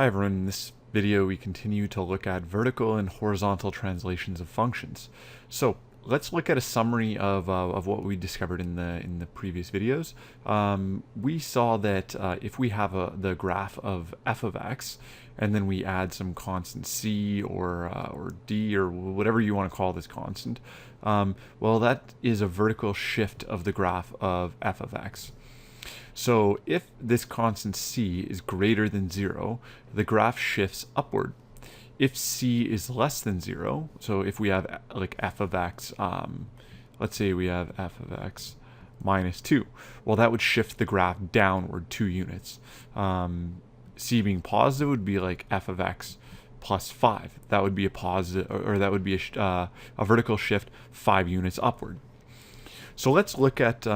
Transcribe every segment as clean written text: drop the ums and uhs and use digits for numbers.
Hi everyone, in this video we continue to look at vertical and horizontal translations of functions. So let's look at a summary of what we discovered in the previous videos. We saw that if we have the graph of f of x and then we add some constant c or d or whatever you want to call this constant, well, that is a vertical shift of the graph of f of x. So if this constant c is greater than 0, the graph shifts upward. If c is less than 0, so if we have like f of x, let's say we have f of x minus 2, well, that would shift the graph downward 2 units. C being positive would be like f of x plus 5. That would be a positive, or that would be a vertical shift 5 units upward. So let's look at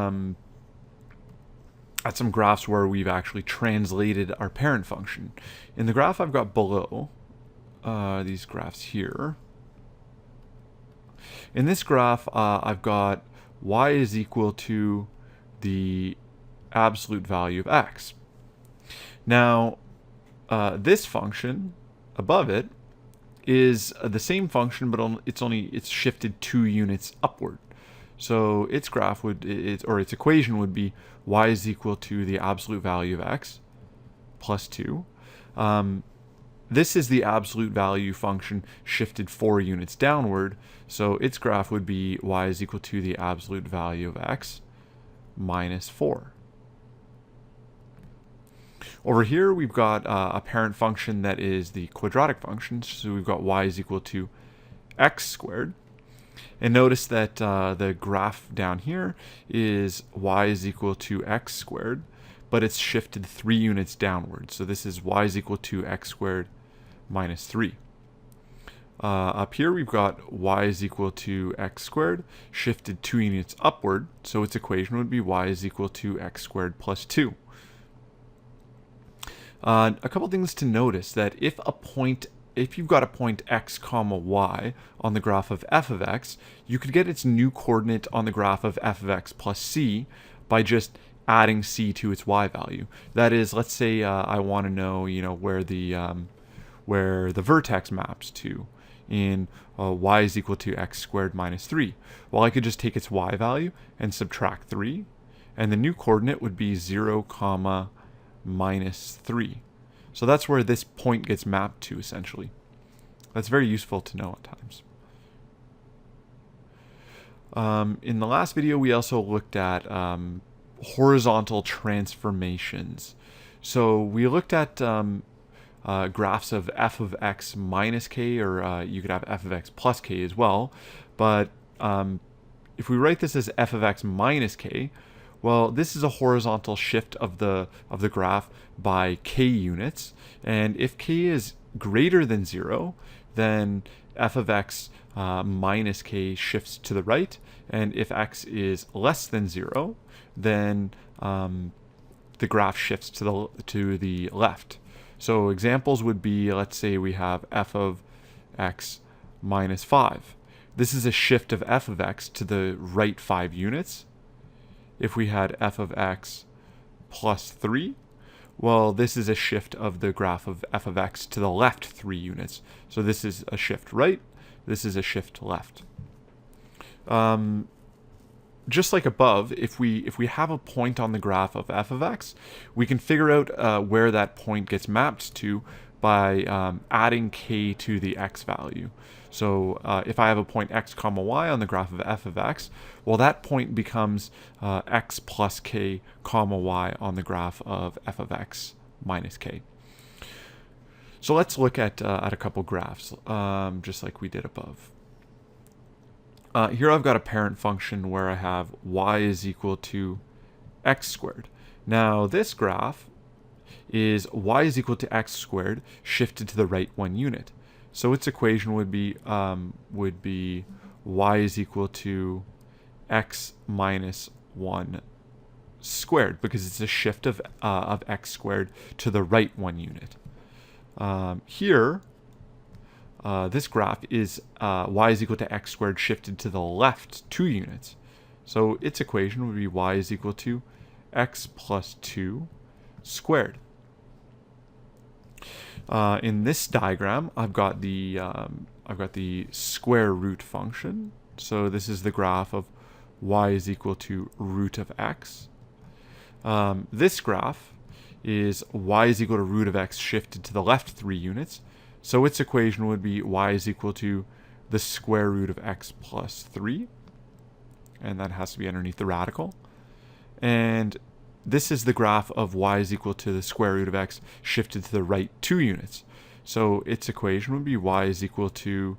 some graphs where we've actually translated our parent function. In the graph I've got below, these graphs here, in this graph I've got y is equal to the absolute value of x. Now this function above it is the same function, but it's shifted 2 units upward. So its graph its equation would be y is equal to the absolute value of x plus 2. This is the absolute value function shifted 4 units downward, so its graph would be y is equal to the absolute value of x minus 4. Over here we've got a parent function that is the quadratic function, so we've got y is equal to x squared. And notice that the graph down here is y is equal to x squared, but it's shifted 3 units downward. So this is y is equal to x squared minus 3. Up here we've got y is equal to x squared, shifted 2 units upward. So its equation would be y is equal to x squared plus 2. A couple things to notice, that if you've got a point x comma y on the graph of f of x, you could get its new coordinate on the graph of f of x plus c by just adding c to its y value. That is, let's say I want to know, where the vertex maps to in y is equal to x squared minus 3. Well, I could just take its y value and subtract 3, and the new coordinate would be 0 comma minus 3. So that's where this point gets mapped to, essentially. That's very useful to know at times. In the last video, we also looked at horizontal transformations. So we looked at graphs of f of x minus k, or you could have f of x plus k as well. But if we write this as f of x minus k, well, this is a horizontal shift of the graph by k units, and if k is greater than 0, then f of x minus k shifts to the right, and if x is less than 0, then the graph shifts to the left. So examples would be, let's say we have f of x minus 5. This is a shift of f of x to the right 5 units. If we had f of x plus 3, well, this is a shift of the graph of f of x to the left 3 units. So this is a shift right, this is a shift left. Just like above, if we have a point on the graph of f of x, we can figure out where that point gets mapped to by adding k to the x value. So if I have a point x comma y on the graph of f of x, well, that point becomes x plus k comma y on the graph of f of x minus k. So let's look at a couple graphs, just like we did above. Here I've got a parent function where I have y is equal to x squared. Now this graph is y is equal to x squared shifted to the right 1 unit. So its equation would be y is equal to x minus 1 squared, because it's a shift of x squared to the right 1 unit. Here, this graph is y is equal to x squared shifted to the left 2 units. So its equation would be y is equal to x plus 2 squared. In this diagram, I've got the square root function. So this is the graph of y is equal to root of x. This graph is y is equal to root of x shifted to the left 3 units. So its equation would be y is equal to the square root of x plus 3. And that has to be underneath the radical. And this is the graph of y is equal to the square root of x shifted to the right 2 units. So its equation would be y is equal to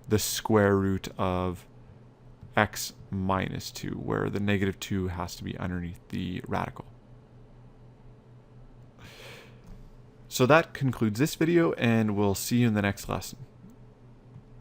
the square root of x minus 2, where the negative 2 has to be underneath the radical. So that concludes this video, and we'll see you in the next lesson.